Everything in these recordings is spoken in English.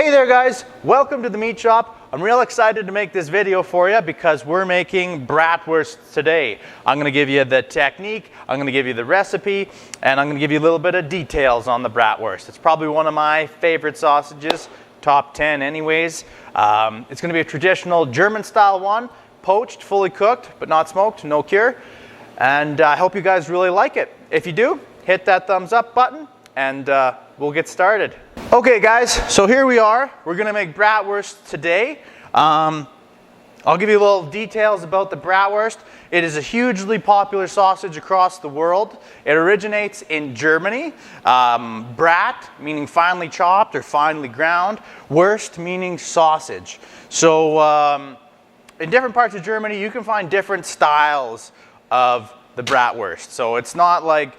Hey there guys, welcome to the meat shop. I'm real excited to make this video for you because we're making bratwurst today. I'm going to give you the technique, I'm going to give you the recipe, and I'm going to give you a little bit of details on the bratwurst. It's probably one of my favorite sausages, top 10 anyways. It's going to be a traditional German style one, poached, fully cooked, but not smoked, no cure. And I hope you guys really like it. If you do, hit that thumbs up button and we'll get started. Okay guys, so here we are. We're gonna make bratwurst today. I'll give you a little details about the bratwurst. It is a hugely popular sausage across the world. It originates in Germany. Brat, meaning finely chopped or finely ground. Wurst, meaning sausage. So in different parts of Germany, you can find different styles of the bratwurst. So it's not like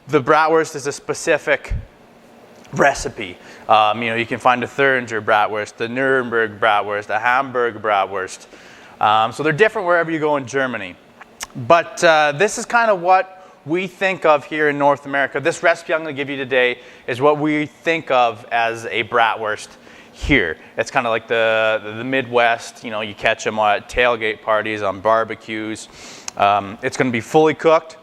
the bratwurst is a specific recipe. You can find a Thuringer bratwurst, the Nuremberg bratwurst, a Hamburg bratwurst. So they're different wherever you go in Germany. But this is kind of what we think of here in North America. This recipe I'm going to give you today is what we think of as a bratwurst here. It's kind of like the Midwest. You know, you catch them at tailgate parties, on barbecues. It's going to be fully cooked.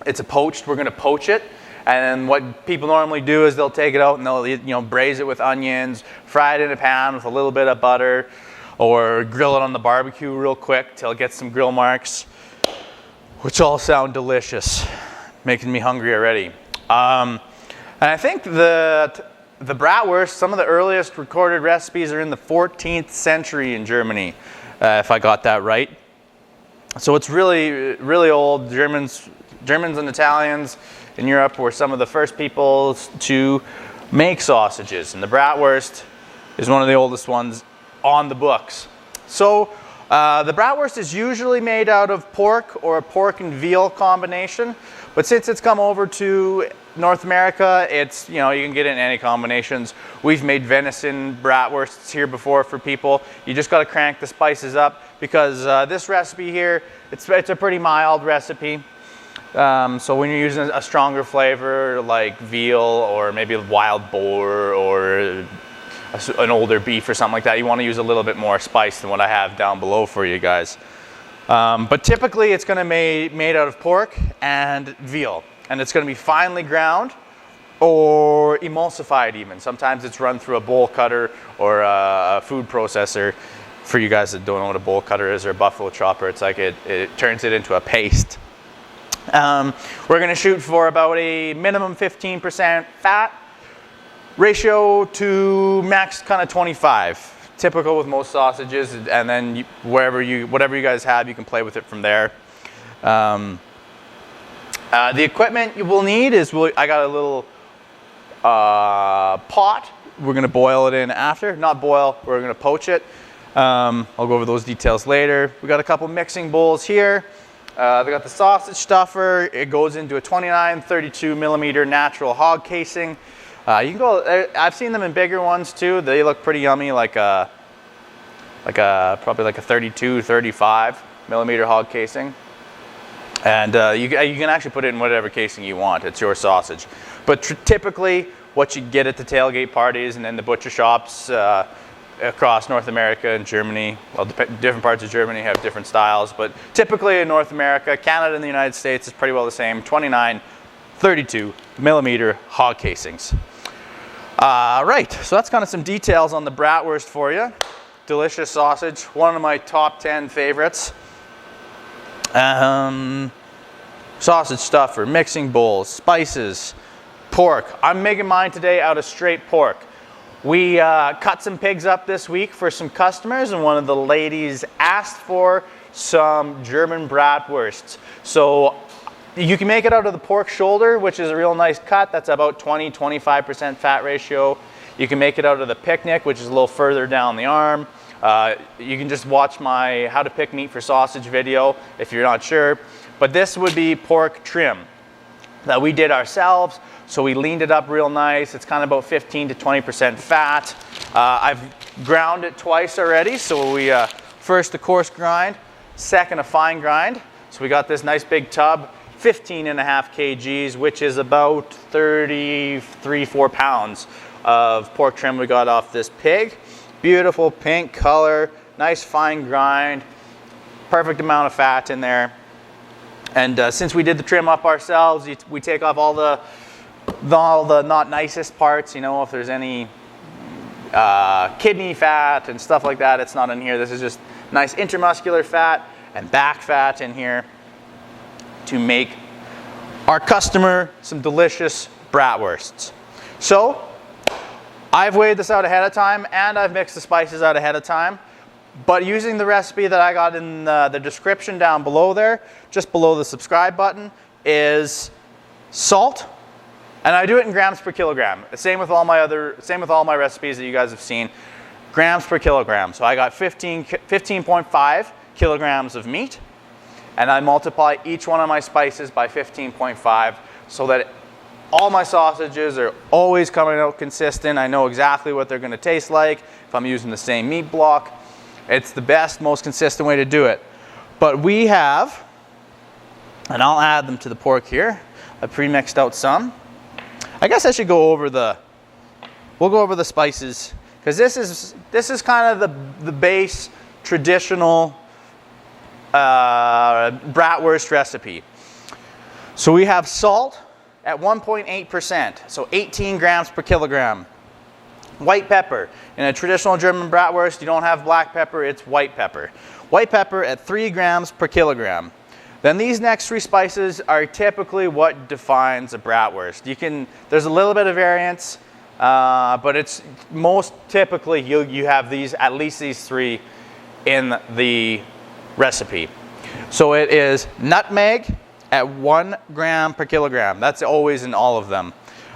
It's a poached. We're going to poach it. And what people normally do is they'll take it out and they'll braise it with onions, fry it in a pan with a little bit of butter, or grill it on the barbecue real quick till it gets some grill marks, which all sound delicious, making me hungry already. And I think the bratwurst, some of the earliest recorded recipes are in the 14th century in Germany, if I got that right. So it's really, really old. Germans and Italians in Europe were some of the first people to make sausages, and the bratwurst is one of the oldest ones on the books. So the bratwurst is usually made out of pork or a pork and veal combination, but since it's come over to North America, it's, you can get it in any combinations. We've made venison bratwursts here before for people. You just got to crank the spices up because this recipe here, it's a pretty mild recipe. So when you're using a stronger flavor like veal or maybe a wild boar or an older beef or something like that, you want to use a little bit more spice than what I have down below for you guys. But typically it's going to be made out of pork and veal, and it's going to be finely ground or emulsified even. Sometimes it's run through a bowl cutter or a food processor. For you guys that don't know what a bowl cutter is or a buffalo chopper, it's like it turns it into a paste. We're going to shoot for about a minimum 15% fat ratio to max kind of 25. Typical with most sausages, and then whatever you guys have, you can play with it from there. The equipment you will need is, I got a little pot. We're going to boil it in after. Not boil, we're going to poach it. I'll go over those details later. We got a couple mixing bowls here. They got the sausage stuffer. It goes into a 29-32 millimeter natural hog casing. You can go. I've seen them in bigger ones too. They look pretty yummy, probably like a 32-35 millimeter hog casing. And you can actually put it in whatever casing you want. It's your sausage. But typically, what you get at the tailgate parties and then the butcher shops across North America and Germany, well, different parts of Germany have different styles, but typically in North America, Canada and the United States is pretty well the same, 29-32 millimeter hog casings. Right, so that's kind of some details on the bratwurst for you. Delicious sausage, one of my top 10 favorites. Sausage stuffer, mixing bowls, spices, pork. I'm making mine today out of straight pork. We cut some pigs up this week for some customers, and one of the ladies asked for some German bratwursts. So you can make it out of the pork shoulder, which is a real nice cut. That's about 20-25% fat ratio. You can make it out of the picnic, which is a little further down the arm. You can just watch my how to pick meat for sausage video if you're not sure. But this would be pork trim that we did ourselves. So we leaned it up real nice. It's kind of about 15-20% fat. I've ground it twice already. So we first a coarse grind, second a fine grind. So we got this nice big tub, 15.5 kgs, which is about 33-4 pounds of pork trim we got off this pig. Beautiful pink color, nice fine grind, perfect amount of fat in there. And since we did the trim up ourselves, we take off all the not nicest parts, you know, if there's any kidney fat and stuff like that, it's not in here. This is just nice intermuscular fat and back fat in here to make our customer some delicious bratwursts. So I've weighed this out ahead of time and I've mixed the spices out ahead of time. But using the recipe that I got in the description down below there, just below the subscribe button, is salt. And I do it in grams per kilogram. Same with all my recipes that you guys have seen. Grams per kilogram. So I got 15.5 kilograms of meat. And I multiply each one of my spices by 15.5 so that all my sausages are always coming out consistent. I know exactly what they're going to taste like if I'm using the same meat block. It's the best, most consistent way to do it. But we have, and I'll add them to the pork here. I pre-mixed out some. I guess I should go over we'll go over the spices, because this is kind of the base traditional bratwurst recipe. So we have salt at 1.8%, so 18 grams per kilogram. White pepper. In a traditional German bratwurst, you don't have black pepper, it's white pepper. White pepper at 3 grams per kilogram. Then these next 3 spices are typically what defines a bratwurst. There's a little bit of variance, but it's most typically you have at least these 3 in the recipe. So it is nutmeg at 1 gram per kilogram. That's always in all of them.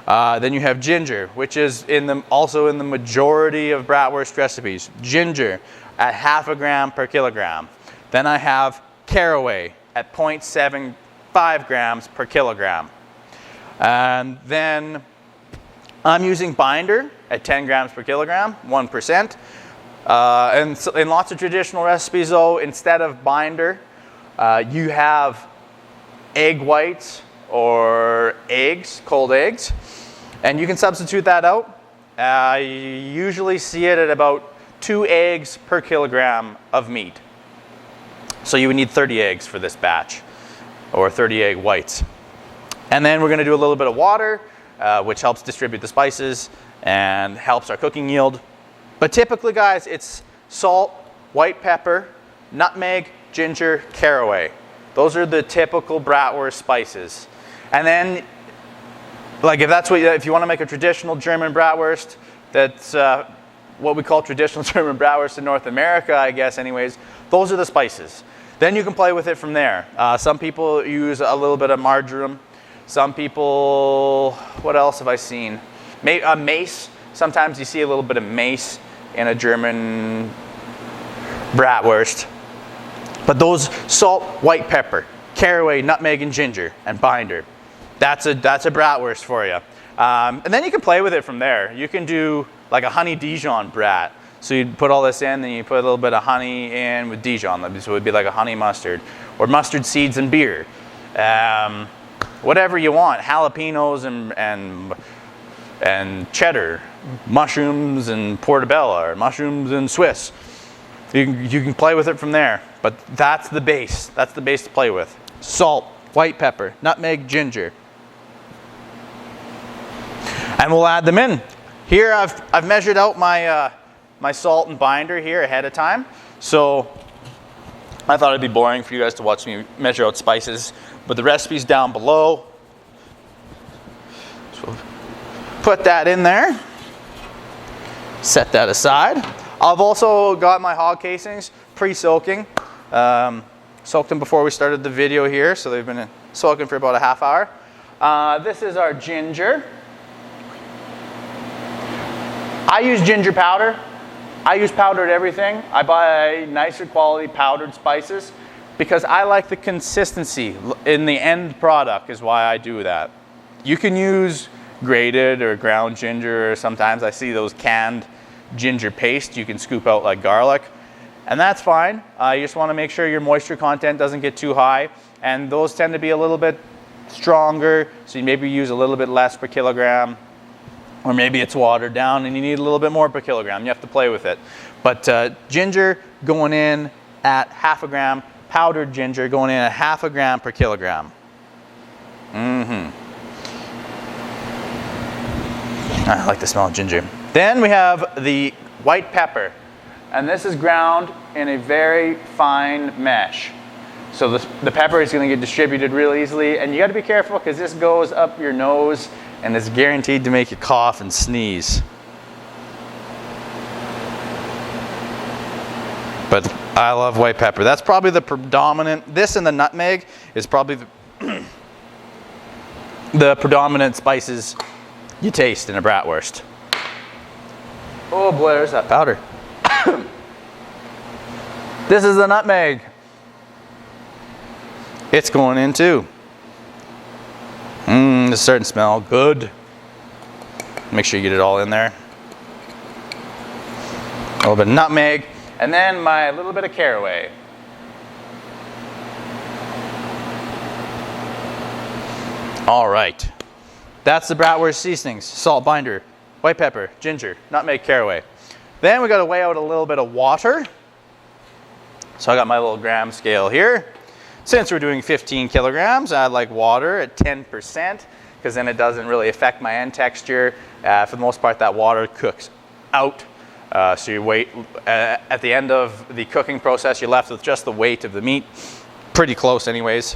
Then you have ginger, which is also in the majority of bratwurst recipes. Ginger at 0.5 gram per kilogram. Then I have caraway at 0.75 grams per kilogram. And then I'm using binder at 10 grams per kilogram, 1%. And so in lots of traditional recipes though, instead of binder, you have egg whites or eggs, cold eggs. And you can substitute that out. I usually see it at about 2 eggs per kilogram of meat. So you would need 30 eggs for this batch, or 30 egg whites. And then we're going to do a little bit of water, which helps distribute the spices and helps our cooking yield. But typically, guys, it's salt, white pepper, nutmeg, ginger, caraway. Those are the typical bratwurst spices. And then, like if you want to make a traditional German bratwurst, that's what we call traditional German bratwurst in North America, I guess anyways, those are the spices. Then you can play with it from there. Some people use a little bit of marjoram. Some people, what else have I seen? Mace. Sometimes you see a little bit of mace in a German bratwurst. But those salt, white pepper, caraway, nutmeg, and ginger, and binder. That's a bratwurst for you. And then you can play with it from there. You can do like a honey Dijon brat. So you put all this in, then you put a little bit of honey in with Dijon. So it would be like a honey mustard, or mustard seeds and beer. Whatever you want, jalapenos and cheddar, mushrooms and portobello, or mushrooms and Swiss. You can play with it from there. But that's the base. That's the base to play with. Salt, white pepper, nutmeg, ginger. And we'll add them in. Here I've measured out my salt and binder here ahead of time. So I thought it'd be boring for you guys to watch me measure out spices, but the recipe's down below. So put that in there. Set that aside. I've also got my hog casings pre-soaking. Soaked them before we started the video here, so they've been soaking for about a half hour. This is our ginger. I use ginger powder. I use powdered everything. I buy nicer quality powdered spices because I like the consistency in the end product is why I do that. You can use grated or ground ginger, or sometimes I see those canned ginger paste you can scoop out like garlic, and that's fine. You just want to make sure your moisture content doesn't get too high, and those tend to be a little bit stronger, so you maybe use a little bit less per kilogram. or maybe it's watered down and you need a little bit more per kilogram. You have to play with it. But ginger going in at 1/2 gram, powdered ginger going in at 1/2 gram per kilogram. I like the smell of ginger. Then we have the white pepper, and this is ground in a very fine mesh. So the pepper is going to get distributed real easily, and you got to be careful because this goes up your nose and it's guaranteed to make you cough and sneeze. But I love white pepper. That's probably the predominant, this and the nutmeg is probably the predominant spices you taste in a bratwurst. Oh boy, there's that powder. This is the nutmeg. It's going in too. It's starting to smell good. Make sure you get it all in there. A little bit of nutmeg, and then my little bit of caraway. All right. That's the bratwurst seasonings: salt, binder, white pepper, ginger, nutmeg, caraway. Then we got to weigh out a little bit of water. So I got my little gram scale here. Since we're doing 15 kilograms, I like water at 10% because then it doesn't really affect my end texture. For the most part, that water cooks out. So you wait, at the end of the cooking process, you're left with just the weight of the meat. Pretty close anyways.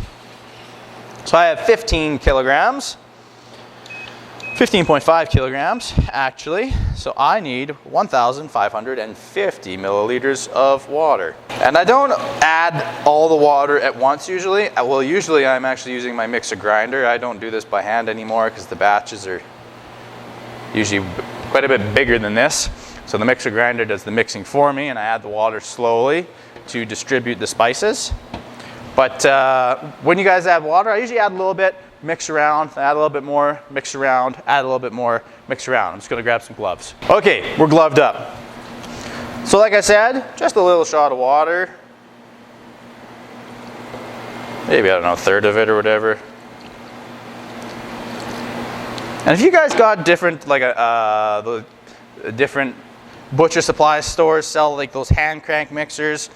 So I have 15 kilograms. 15.5 kilograms actually, so I need 1,550 milliliters of water. And I don't add all the water at once usually. Well, usually I'm actually using my mixer grinder. I don't do this by hand anymore because the batches are usually quite a bit bigger than this. So the mixer grinder does the mixing for me, and I add the water slowly to distribute the spices. But when you guys add water, I usually add a little bit, mix around, add a little bit more, mix around, add a little bit more, mix around. I'm just gonna grab some gloves. Okay, we're gloved up. So like I said, just a little shot of water. Maybe, I don't know, a third of it or whatever. And if you guys got different, like the different butcher supply stores sell like those hand crank mixers,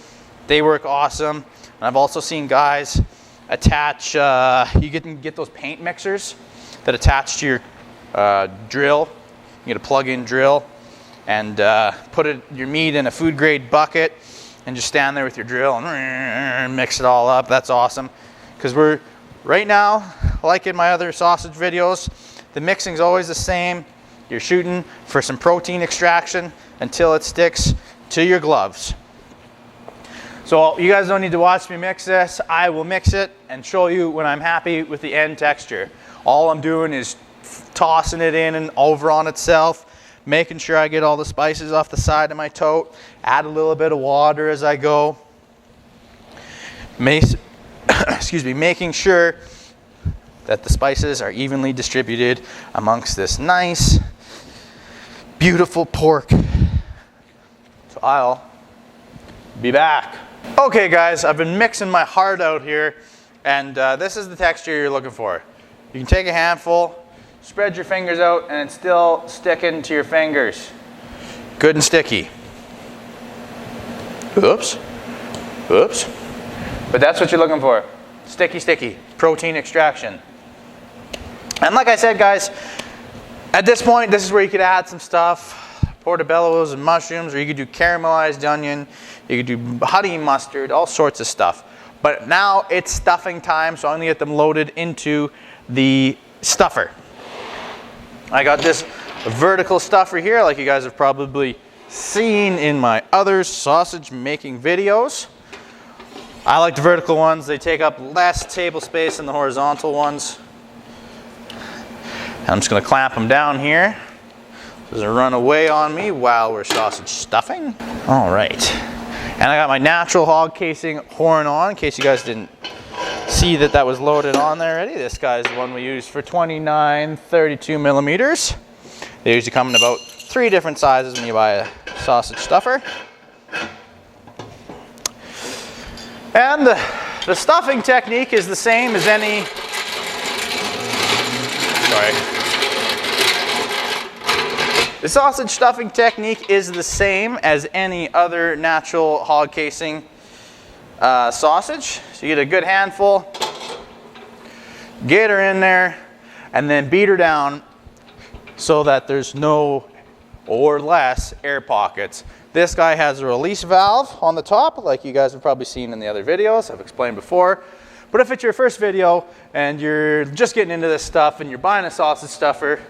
they work awesome. And I've also seen guys attach, you can get those paint mixers that attach to your drill. You get a plug-in drill and put your meat in a food grade bucket and just stand there with your drill and mix it all up. That's awesome. Because we're, right now, like in my other sausage videos, the mixing's always the same. You're shooting for some protein extraction until it sticks to your gloves. So you guys don't need to watch me mix this. I will mix it and show you when I'm happy with the end texture. All I'm doing is tossing it in and over on itself, making sure I get all the spices off the side of my tote, add a little bit of water as I go. Making sure that the spices are evenly distributed amongst this nice, beautiful pork. So I'll be back. Okay guys, I've been mixing my heart out here, and this is the texture you're looking for. You can take a handful, spread your fingers out, and it's still sticking to your fingers. Good and sticky. Oops. Oops. But that's what you're looking for. Sticky, sticky. Protein extraction. And like I said guys, at this point, this is where you could add some stuff. Portobellos and mushrooms, or you could do caramelized onion, you could do honey mustard, all sorts of stuff. But now it's stuffing time, so I'm gonna get them loaded into the stuffer. I got this vertical stuffer here, like you guys have probably seen in my other sausage making videos. I like the vertical ones. They take up less table space than the horizontal ones. And I'm just gonna clamp them down here. Doesn't run away on me while we're sausage stuffing. All right. And I got my natural hog casing horn on, in case you guys didn't see that was loaded on there already. This guy's the one we use for 29, 32 millimeters. They usually come in about 3 different sizes when you buy a sausage stuffer. And the stuffing technique is the same as any, sorry. The sausage stuffing technique is the same as any other natural hog casing sausage. So you get a good handful, get her in there, and then beat her down so that there's no or less air pockets. This guy has a release valve on the top, like you guys have probably seen in the other videos I've explained before. But if it's your first video and you're just getting into this stuff and you're buying a sausage stuffer,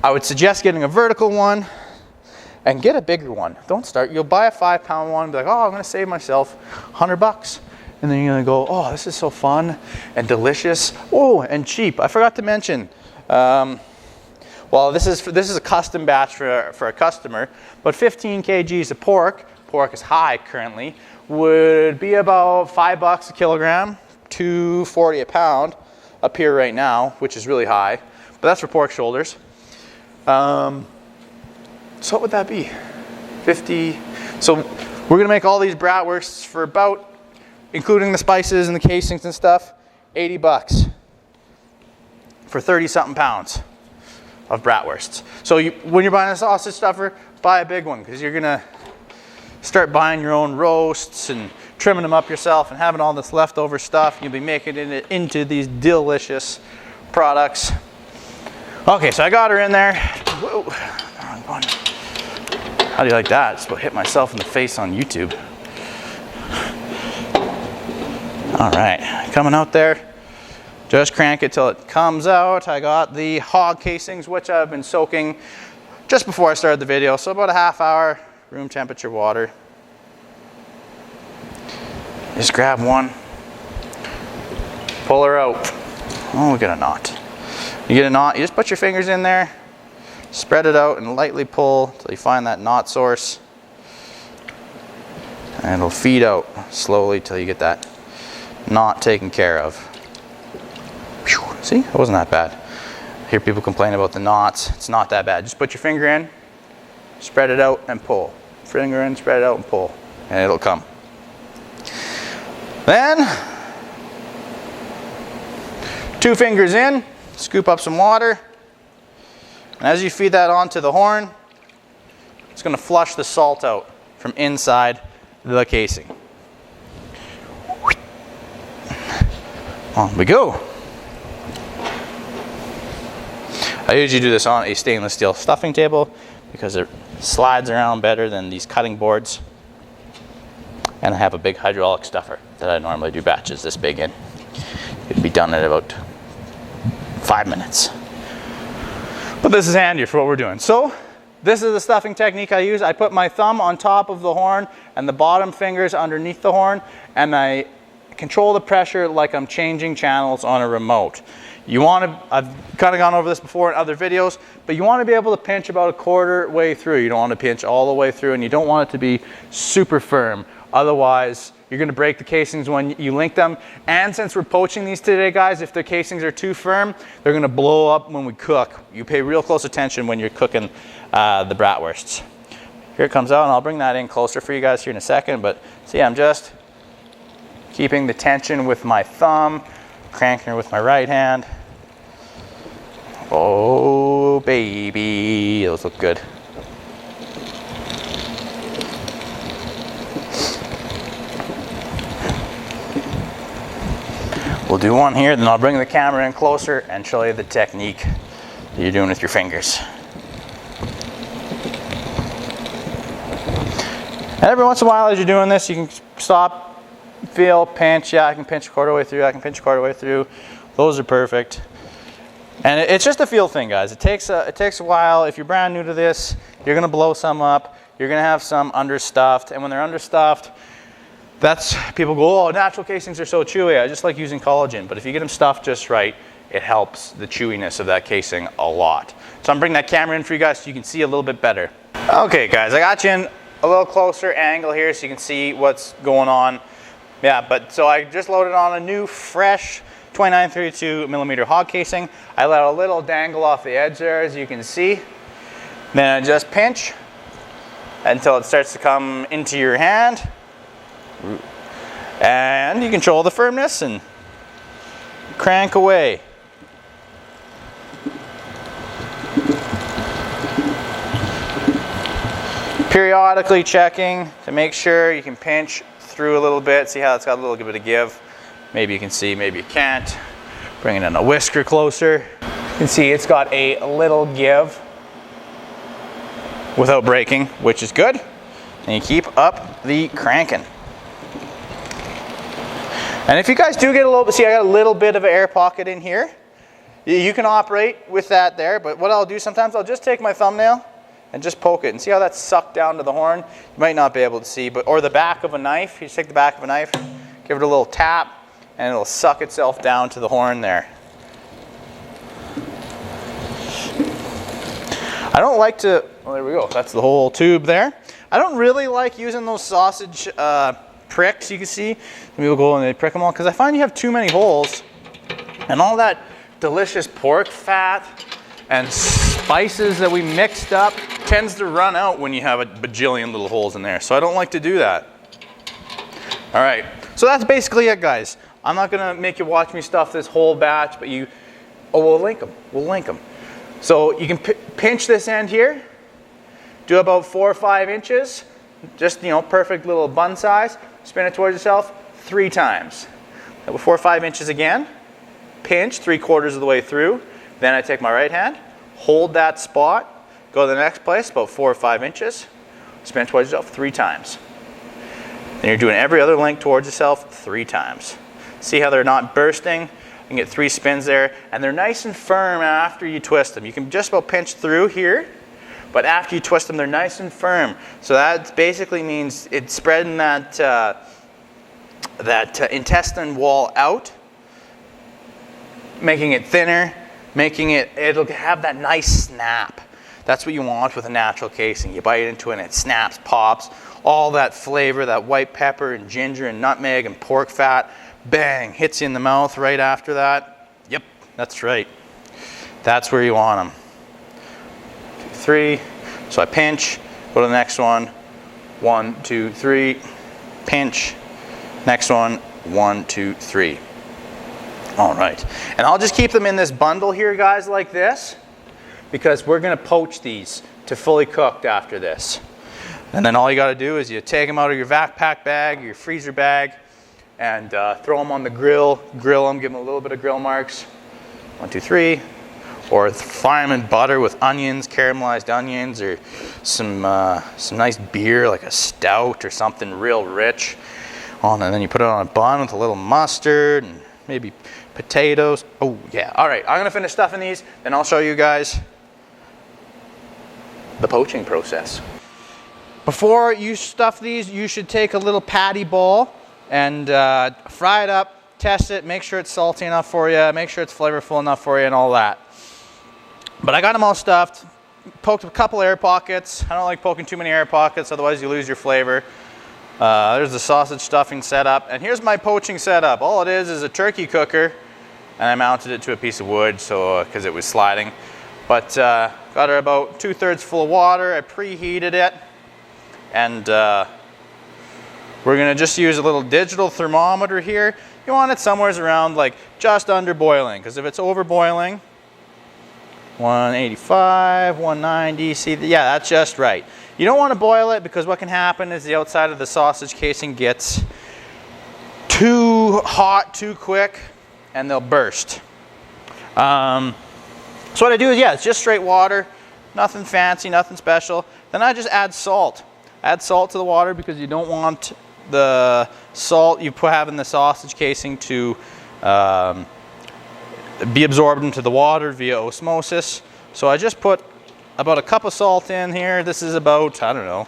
I would suggest getting a vertical one and get a bigger one. Don't start, you'll buy a 5-pound one and be like, oh, I'm gonna save myself $100. And then you're gonna go, oh, this is so fun and delicious. Oh, and cheap. I forgot to mention, well, this is a custom batch for a customer, but 15 kgs of pork is high currently, would be about $5 a kilogram, $2.40 a pound up here right now, which is really high, but that's for pork shoulders. So what would that be? 50. So we're gonna make all these bratwursts for about, including the spices and the casings and stuff, $80 for 30-something pounds of bratwursts. So when you're buying a sausage stuffer, buy a big one, because you're gonna start buying your own roasts and trimming them up yourself and having all this leftover stuff. You'll be making it into these delicious products. Okay, so I got her in there. Whoa, wrong one. How do you like that? Just about hit myself in the face on YouTube. All right, coming out there. Just crank it till it comes out. I got the hog casings, which I've been soaking just before I started the video. So about a half hour, room temperature water. Just grab one, pull her out. Oh, we got a knot. You get a knot, you just put your fingers in there, spread it out and lightly pull till you find that knot source. And it'll feed out slowly till you get that knot taken care of. See, it wasn't that bad. I hear people complain about the knots. It's not that bad. Just put your finger in, spread it out and pull. Finger in, spread it out and pull, and it'll come. Then, 2 fingers in, scoop up some water, and as you feed that onto the horn, it's going to flush the salt out from inside the casing. On we go. I usually do this on a stainless steel stuffing table because it slides around better than these cutting boards. And I have a big hydraulic stuffer that I normally do batches this big in. It'd be done in about 5 minutes. But this is handier for what we're doing. So this is the stuffing technique I use. I put my thumb on top of the horn and the bottom fingers underneath the horn, and I control the pressure like I'm changing channels on a remote. You want to, I've kind of gone over this before in other videos, but you want to be able to pinch about a quarter way through. You don't want to pinch all the way through, and you don't want it to be super firm. Otherwise, you're going to break the casings when you link them. And since we're poaching these today, guys, if the casings are too firm, they're going to blow up when we cook. You pay real close attention when you're cooking the bratwursts. Here it comes out, and I'll bring that in closer for you guys here in a second. But see, I'm just keeping the tension with my thumb, cranking her with my right hand. Oh, baby, those look good. We'll do one here, then I'll bring the camera in closer and show you the technique that you're doing with your fingers. And every once in a while as you're doing this, you can stop, feel, pinch. Yeah, I can pinch a quarter way through, I can pinch a quarter way through. Those are perfect. And it's just a feel thing, guys. It takes a while. If you're brand new to this, you're gonna blow some up. You're gonna have some understuffed, and when they're understuffed, that's, people go, oh, natural casings are so chewy. I just like using collagen. But if you get them stuffed just right, it helps the chewiness of that casing a lot. So I'm bringing that camera in for you guys so you can see a little bit better. Okay, guys, I got you in a little closer angle here so you can see what's going on. Yeah, but so I just loaded on a new, fresh 29-32 millimeter hog casing. I let a little dangle off the edge there, as you can see. Then I just pinch until it starts to come into your hand. And you control the firmness and crank away. Periodically checking to make sure. You can pinch through a little bit, see how it's got a little bit of give. Maybe you can see, maybe you can't. Bringing in a whisker closer. You can see it's got a little give without breaking, which is good. And you keep up the cranking. And if you guys do get a little bit, see I got a little bit of an air pocket in here. You can operate with that there, but what I'll do sometimes, I'll just take my thumbnail and just poke it and see how that's sucked down to the horn. You might not be able to see, but or the back of a knife. You just take the back of a knife, give it a little tap, and it'll suck itself down to the horn there. I don't like to, well, there we go. That's the whole tube there. I don't really like using those sausage pricks, you can see. People go and they prick them all, because I find you have too many holes, and all that delicious pork fat and spices that we mixed up tends to run out when you have a bajillion little holes in there. So I don't like to do that. All right, so that's basically it, guys. I'm not gonna make you watch me stuff this whole batch, but we'll link them, So you can pinch this end here, do about 4 or 5 inches, just, perfect little bun size, spin it towards yourself 3 times. 4 or 5 inches again, pinch 3/4 of the way through, then I take my right hand, hold that spot, go to the next place, about 4 or 5 inches, spin it towards yourself 3 times. Then you're doing every other link towards yourself 3 times. See how they're not bursting? You can get 3 spins there, and they're nice and firm after you twist them. You can just about pinch through here, but after you twist them, they're nice and firm. So that basically means it's spreading that intestine wall out, making it thinner, it'll have that nice snap. That's what you want with a natural casing. You bite into it and it snaps, pops, all that flavor, that white pepper and ginger and nutmeg and pork fat, bang, hits you in the mouth right after that. Yep, that's right. That's where you want them. 2, 3. So I pinch, go to the next one. 1, 2, 3. Pinch. Next one. 1, 2, 3. All right. And I'll just keep them in this bundle here, guys, like this, because we're going to poach these to fully cooked after this. And then all you got to do is you take them out of your backpack bag, your freezer bag, and throw them on the grill them, give them a little bit of grill marks. 1, 2, 3. Or fry them in butter with onions, caramelized onions, or some nice beer like a stout or something real rich. And then you put it on a bun with a little mustard and maybe potatoes. Oh yeah, all right, I'm gonna finish stuffing these, then I'll show you guys the poaching process. Before you stuff these, you should take a little patty ball and fry it up, test it, make sure it's salty enough for you, make sure it's flavorful enough for you and all that. But I got them all stuffed, poked a couple air pockets. I don't like poking too many air pockets, otherwise you lose your flavor. There's the sausage stuffing setup, and here's my poaching setup. All it is a turkey cooker, and I mounted it to a piece of wood so because it was sliding. But got her about 2/3 full of water. I preheated it, and we're gonna just use a little digital thermometer here. You want it somewhere around like just under boiling, because if it's over boiling, 185, 190, see, yeah, that's just right. You don't want to boil it, because what can happen is the outside of the sausage casing gets too hot too quick and they'll burst. So what I do is, yeah, it's just straight water, nothing fancy, nothing special. Then I just add salt. Add salt to the water because you don't want the salt you have in the sausage casing to be absorbed into the water via osmosis. So I just put about a cup of salt in here. This is about, I don't know,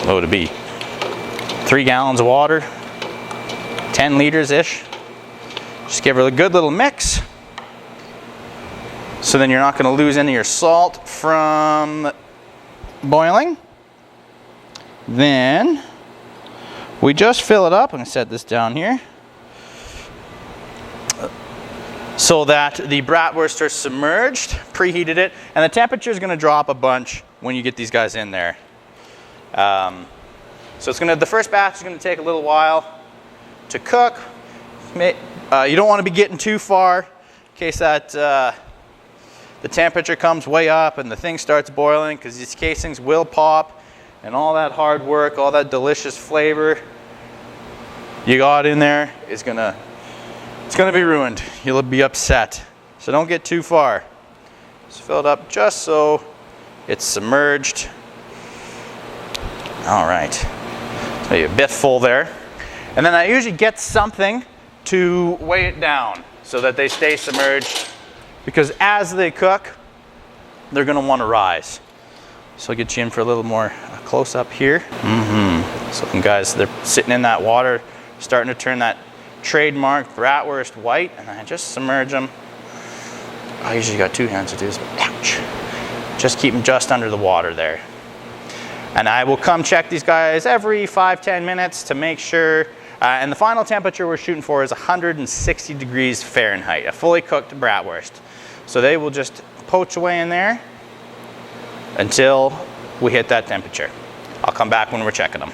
what would it be? 3 gallons of water, 10 liters-ish. Just give her a good little mix. So then you're not going to lose any of your salt from boiling. Then we just fill it up. I'm going to set this down here so that the bratwursts are submerged, preheated it, and the temperature is going to drop a bunch when you get these guys in there. So it's the first batch is going to take a little while to cook. You don't want to be getting too far in case that the temperature comes way up and the thing starts boiling, because these casings will pop, and all that hard work, all that delicious flavor you got in there is gonna be ruined. You'll be upset. So don't get too far. Just fill it up just so it's submerged. All right, so you're a bit full there. And then I usually get something to weigh it down so that they stay submerged, because as they cook, they're gonna wanna rise. So I'll get you in for a little more close up here. So guys, they're sitting in that water, starting to turn that trademark Bratwurst white, and I just submerge them. I usually got two hands to do this, but ouch. Just keep them just under the water there. And I will come check these guys every 5-10 minutes to make sure. And the final temperature we're shooting for is 160 degrees Fahrenheit, a fully cooked Bratwurst. So they will just poach away in there until we hit that temperature. I'll come back when we're checking them.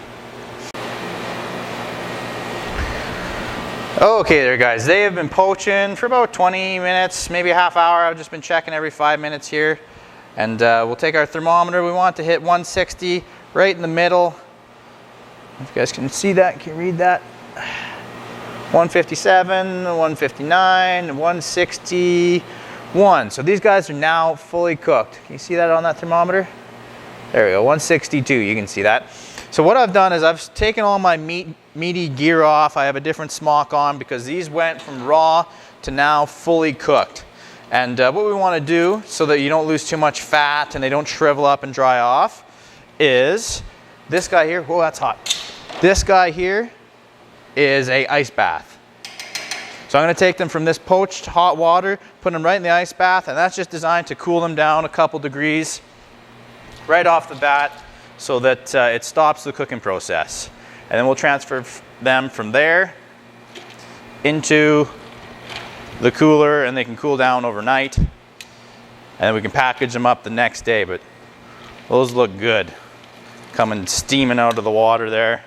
Okay there guys, they have been poaching for about 20 minutes, maybe a half hour. I've just been checking every 5 minutes here. And we'll take our thermometer. We want to hit 160 right in the middle. If you guys can see that, can you read that? 157, 159, 161. So these guys are now fully cooked. Can you see that on that thermometer? There we go, 162, you can see that. So what I've done is I've taken all my meaty gear off. I have a different smock on because these went from raw to now fully cooked. And what we want to do so that you don't lose too much fat and they don't shrivel up and dry off is this guy here. Whoa, that's hot. This guy here is a ice bath. So I'm going to take them from this poached hot water, put them right in the ice bath, and that's just designed to cool them down a couple degrees right off the bat, so that it stops the cooking process. And then we'll transfer them from there into the cooler, and they can cool down overnight. And then we can package them up the next day, but those look good. Coming steaming out of the water there.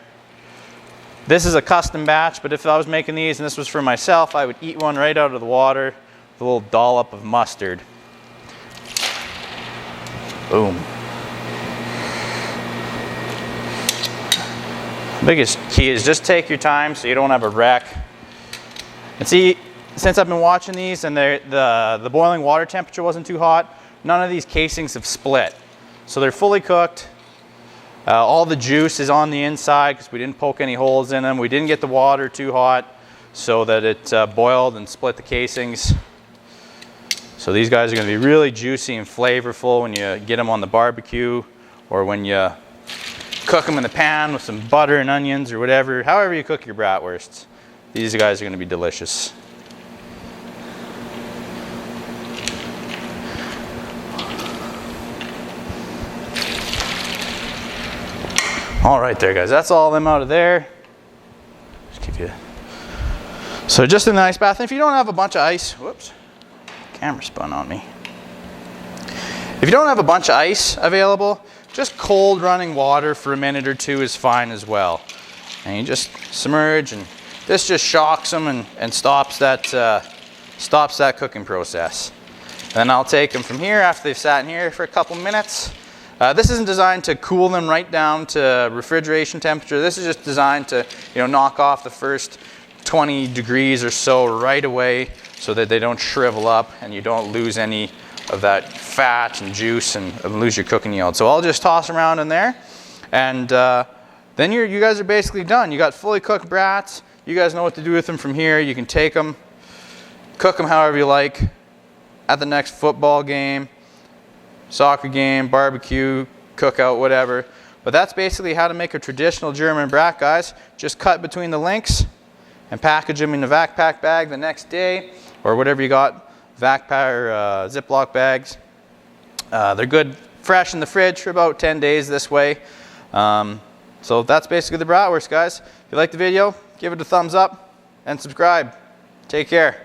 This is a custom batch, but if I was making these and this was for myself, I would eat one right out of the water with a little dollop of mustard. Boom. The biggest key is just take your time so you don't have a wreck. And see, since I've been watching these and the boiling water temperature wasn't too hot, none of these casings have split. So they're fully cooked. All the juice is on the inside because we didn't poke any holes in them. We didn't get the water too hot so that it boiled and split the casings. So these guys are going to be really juicy and flavorful when you get them on the barbecue, or when you cook them in the pan with some butter and onions or whatever. However you cook your bratwursts, these guys are going to be delicious. All right there guys, that's all of them out of there. Just keep you. So just in the ice bath, and if you don't have a bunch of ice, whoops, camera spun on me. If you don't have a bunch of ice available, just cold running water for a minute or two is fine as well. And you just submerge, and this just shocks them and stops that cooking process. Then I'll take them from here after they've sat in here for a couple minutes. This isn't designed to cool them right down to refrigeration temperature. This is just designed to, knock off the first 20 degrees or so right away, so that they don't shrivel up and you don't lose any of that fat and juice and lose your cooking yield. So I'll just toss them around in there, and then you guys are basically done. You got fully cooked brats. You guys know what to do with them from here. You can take them, cook them however you like at the next football game, soccer game, barbecue, cookout, whatever. But that's basically how to make a traditional German brat, guys. Just cut between the links and package them in a vac pack bag the next day, or whatever you got. Vac pack or Ziploc bags. They're good fresh in the fridge for about 10 days this way. So that's basically the bratwurst, guys. If you like the video, give it a thumbs up and subscribe. Take care.